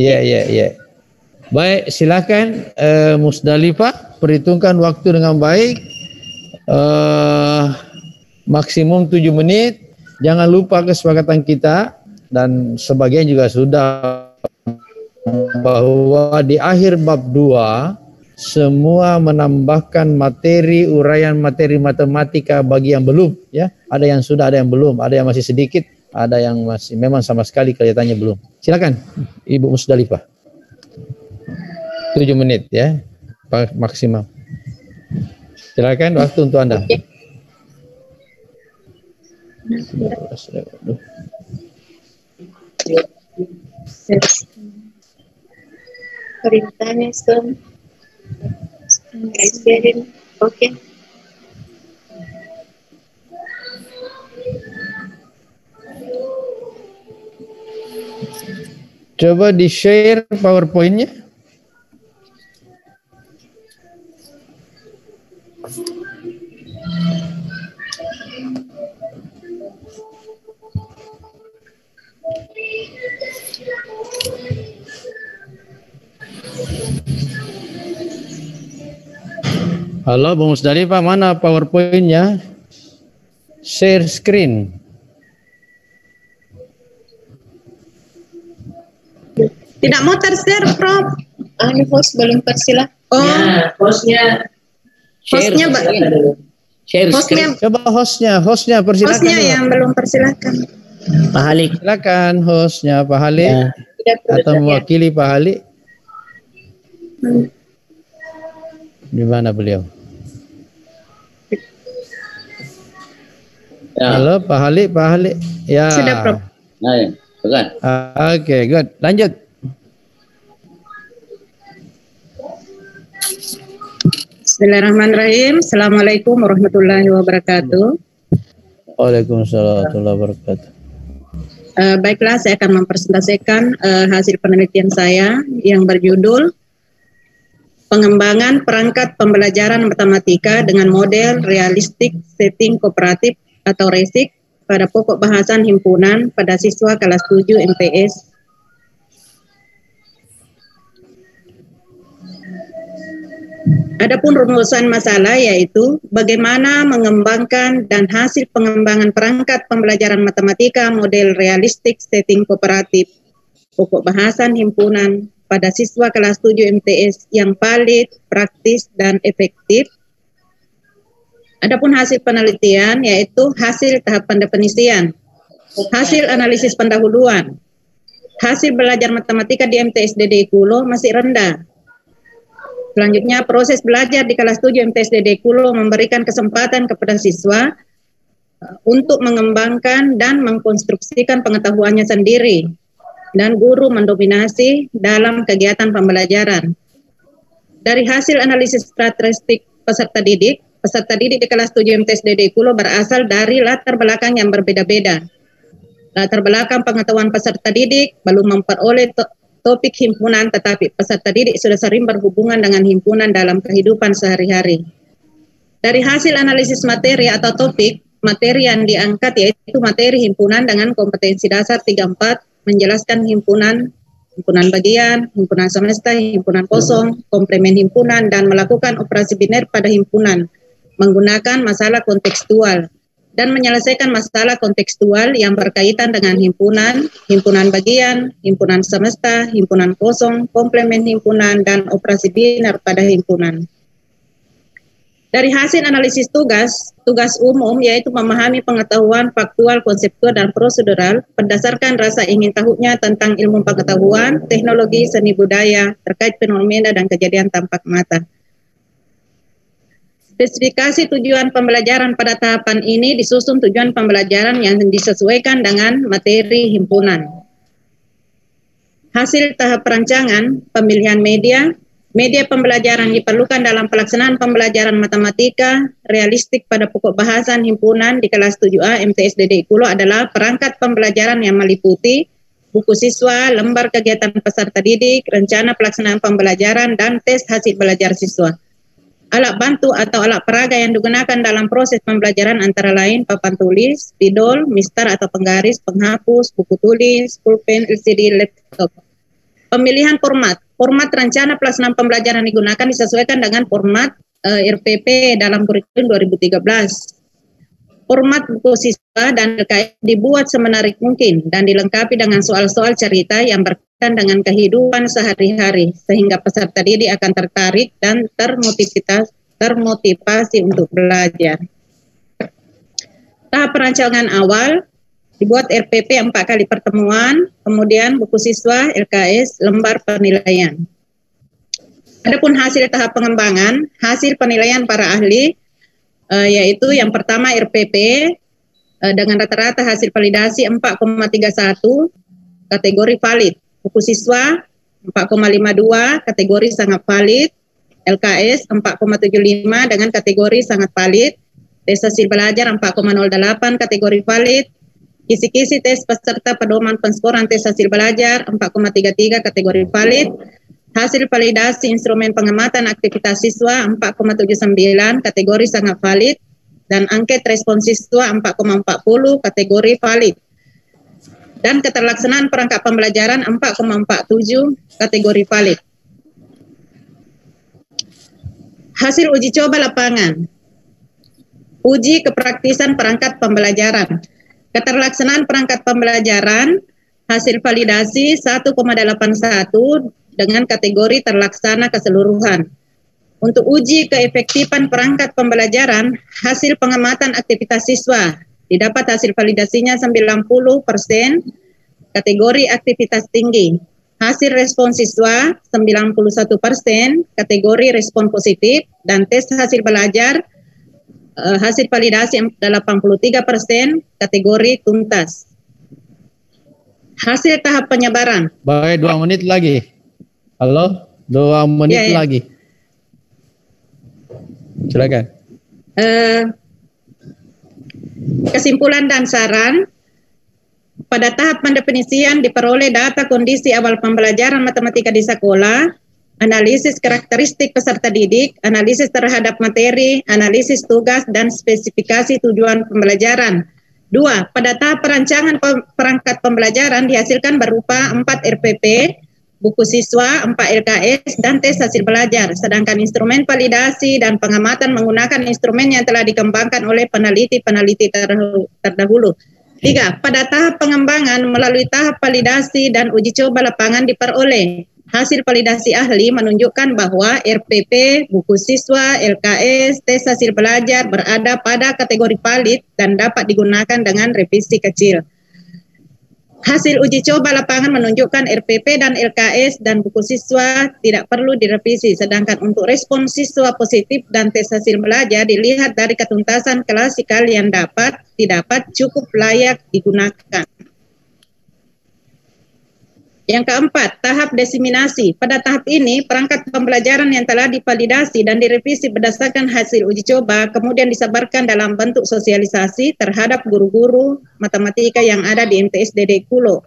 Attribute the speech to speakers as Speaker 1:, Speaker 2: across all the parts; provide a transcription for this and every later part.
Speaker 1: Ya. Baik, silakan Musdalifah, perhitungkan waktu dengan baik. Maksimum 7 menit. Jangan lupa kesepakatan kita, dan sebagian juga sudah, bahwa di akhir bab 2 semua menambahkan materi, uraian materi matematika bagi yang belum, ya. Ada yang sudah, ada yang belum, ada yang masih sedikit, ada yang masih memang sama sekali kelihatannya belum. Silakan Ibu Musdalifah. 7 menit ya, maksimal. Silakan, waktu untuk Anda.
Speaker 2: Perintahnya oke.
Speaker 1: Coba di-share PowerPoint-nya. Halo Bu Musdalifah, mana PowerPoint-nya? Share screen.
Speaker 2: Tidak mau tershare, Prof. Host belum persilahkan.
Speaker 3: Ya, hostnya share screen.
Speaker 1: Coba hostnya persilakan.
Speaker 2: Hostnya yang belum persilahkan.
Speaker 3: Pak Halik.
Speaker 1: Silakan hostnya Pak Halik,
Speaker 3: Ya.
Speaker 1: atau mewakili Pak Halik. Di mana beliau?
Speaker 3: Ya.
Speaker 1: Halo Pak Halik. Ya.
Speaker 2: Sudah, Prof.
Speaker 3: Nah, ya. Bukan.
Speaker 1: Oke, good. Lanjut.
Speaker 2: Bismillahirrahmanirrahim. Assalamualaikum warahmatullahi wabarakatuh.
Speaker 1: Waalaikumsalam warahmatullahi wabarakatuh.
Speaker 2: Baiklah, saya akan mempresentasikan hasil penelitian saya yang berjudul Pengembangan Perangkat Pembelajaran Matematika dengan Model Realistic Setting Kooperatif atau RESIC pada pokok bahasan himpunan pada siswa kelas 7 MTS. Adapun rumusan masalah yaitu bagaimana mengembangkan dan hasil pengembangan perangkat pembelajaran matematika model realistik setting kooperatif pokok bahasan himpunan pada siswa kelas 7 MTS yang valid, praktis, dan efektif. Adapun hasil penelitian yaitu hasil tahap pendefinisian, hasil analisis pendahuluan, hasil belajar matematika di MTS DDI Kulo masih rendah. Selanjutnya, proses belajar di kelas 7 MTS DDI Kulo memberikan kesempatan kepada siswa untuk mengembangkan dan mengkonstruksikan pengetahuannya sendiri, dan guru mendominasi dalam kegiatan pembelajaran. Dari hasil analisis karakteristik peserta didik di kelas 7 MTS DDI Kulo berasal dari latar belakang yang berbeda-beda. Latar belakang pengetahuan peserta didik belum memperoleh topik himpunan, tetapi peserta didik sudah sering berhubungan dengan himpunan dalam kehidupan sehari-hari. Dari hasil analisis materi atau topik, materi yang diangkat yaitu materi himpunan dengan kompetensi dasar 3-4, menjelaskan himpunan bagian, himpunan semesta, himpunan kosong, komplemen himpunan, dan melakukan operasi biner pada himpunan, menggunakan masalah kontekstual, dan menyelesaikan masalah kontekstual yang berkaitan dengan himpunan, himpunan bagian, himpunan semesta, himpunan kosong, komplemen himpunan, dan operasi biner pada himpunan. Dari hasil analisis tugas umum yaitu memahami pengetahuan faktual, konseptual, dan prosedural berdasarkan rasa ingin tahunya tentang ilmu pengetahuan, teknologi, seni budaya, terkait fenomena dan kejadian tampak mata. Spesifikasi tujuan pembelajaran pada tahapan ini disusun tujuan pembelajaran yang disesuaikan dengan materi himpunan. Hasil tahap perancangan, pemilihan media pembelajaran diperlukan dalam pelaksanaan pembelajaran matematika realistik pada pokok bahasan himpunan di kelas 7A MTS DDI Kulo adalah perangkat pembelajaran yang meliputi buku siswa, lembar kegiatan peserta didik, rencana pelaksanaan pembelajaran, dan tes hasil belajar siswa. Alat bantu atau alat peraga yang digunakan dalam proses pembelajaran antara lain papan tulis, spidol, mister atau penggaris, penghapus, buku tulis, pulpen, LCD, laptop. Pemilihan format. Format rencana pelaksanaan pembelajaran digunakan disesuaikan dengan format RPP dalam kurikulum 2013. Format buku siswa dan LKS dibuat semenarik mungkin dan dilengkapi dengan soal-soal cerita yang berkaitan dengan kehidupan sehari-hari sehingga peserta didik akan tertarik dan termotivasi untuk belajar. Tahap perancangan awal dibuat RPP 4 kali pertemuan, kemudian buku siswa, LKS, lembar penilaian. Adapun hasil tahap pengembangan, hasil penilaian para ahli, yaitu yang pertama RPP dengan rata-rata hasil validasi 4,31, kategori valid. Buku siswa 4,52, kategori sangat valid. LKS 4,75 dengan kategori sangat valid. Tes hasil belajar 4,08, kategori valid. Kisi-kisi tes peserta pedoman penskoran tes hasil belajar 4,33, kategori valid. Hasil validasi instrumen pengamatan aktivitas siswa 4,79, kategori sangat valid. Dan angket respon siswa 4,40, kategori valid. Dan keterlaksanaan perangkat pembelajaran 4,47, kategori valid. Hasil uji coba lapangan. Uji kepraktisan perangkat pembelajaran. Keterlaksanaan perangkat pembelajaran, hasil validasi 1,81 dengan kategori terlaksana keseluruhan. Untuk uji keefektifan perangkat pembelajaran, hasil pengamatan aktivitas siswa didapat hasil validasinya 90%, kategori aktivitas tinggi. Hasil respon siswa 91%, kategori respon positif, dan tes hasil belajar hasil validasi 83%, kategori tuntas. Hasil tahap penyebaran.
Speaker 1: Baik, 2 menit lagi. Halo, 2 menit lagi. Silakan.
Speaker 2: Kesimpulan dan saran. Pada tahap pendefinisian diperoleh data kondisi awal pembelajaran matematika di sekolah, analisis karakteristik peserta didik, analisis terhadap materi, analisis tugas, dan spesifikasi tujuan pembelajaran. 2. Pada tahap perancangan perangkat pembelajaran dihasilkan berupa 4 RPP, buku siswa, 4 LKS, dan tes hasil belajar. Sedangkan instrumen validasi dan pengamatan menggunakan instrumen yang telah dikembangkan oleh peneliti-peneliti terdahulu. 3. Pada tahap pengembangan melalui tahap validasi dan uji coba lapangan diperoleh hasil validasi ahli menunjukkan bahwa RPP, buku siswa, LKS, tes hasil belajar berada pada kategori valid dan dapat digunakan dengan revisi kecil. Hasil uji coba lapangan menunjukkan RPP dan LKS dan buku siswa tidak perlu direvisi, sedangkan untuk respon siswa positif dan tes hasil belajar dilihat dari ketuntasan klasikal yang didapat cukup layak digunakan. Yang keempat, tahap diseminasi. Pada tahap ini, perangkat pembelajaran yang telah divalidasi dan direvisi berdasarkan hasil uji coba kemudian disebarkan dalam bentuk sosialisasi terhadap guru-guru matematika yang ada di MTSDD Kulo.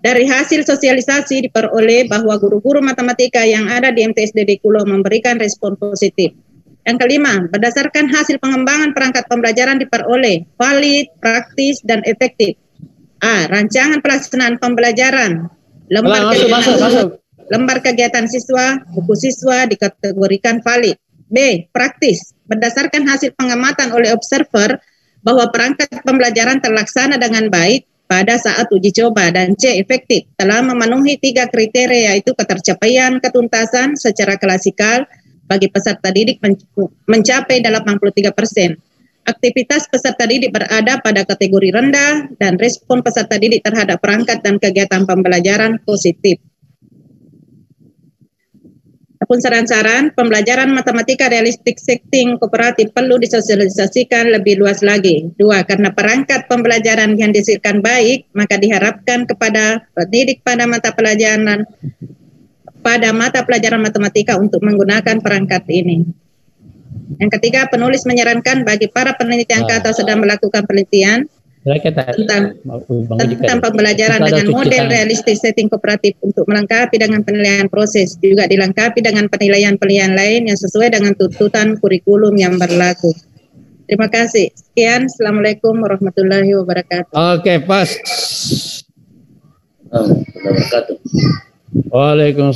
Speaker 2: Dari hasil sosialisasi diperoleh bahwa guru-guru matematika yang ada di MTSDD Kulo memberikan respon positif. Yang kelima, berdasarkan hasil pengembangan perangkat pembelajaran diperoleh valid, praktis, dan efektif. A. Rancangan pelaksanaan pembelajaran. Lembar kegiatan siswa, buku siswa dikategorikan valid. B. Praktis. Berdasarkan hasil pengamatan oleh observer bahwa perangkat pembelajaran terlaksana dengan baik pada saat uji coba. Dan C. Efektif. Telah memenuhi 3 kriteria, yaitu ketercapaian ketuntasan secara klasikal bagi peserta didik mencapai 83%. Aktivitas peserta didik berada pada kategori rendah dan respon peserta didik terhadap perangkat dan kegiatan pembelajaran positif. Adapun saran-saran, pembelajaran matematika realistik setting kooperatif perlu disosialisasikan lebih luas lagi. 2. Karena perangkat pembelajaran yang dihasilkan baik, maka diharapkan kepada pendidik pada mata pelajaran matematika untuk menggunakan perangkat ini. Yang ketiga, penulis menyarankan bagi para peneliti angka atau sedang melakukan penelitian tentang pembelajaran dengan model realistik setting kooperatif untuk melengkapi dengan penilaian proses, juga dilengkapi dengan penilaian-penilaian lain yang sesuai dengan tuntutan kurikulum yang berlaku. Terima kasih. Sekian. Assalamualaikum warahmatullahi wabarakatuh.
Speaker 1: Oke, pas.
Speaker 3: Wabarakatuh.
Speaker 1: Waalaikumsalam.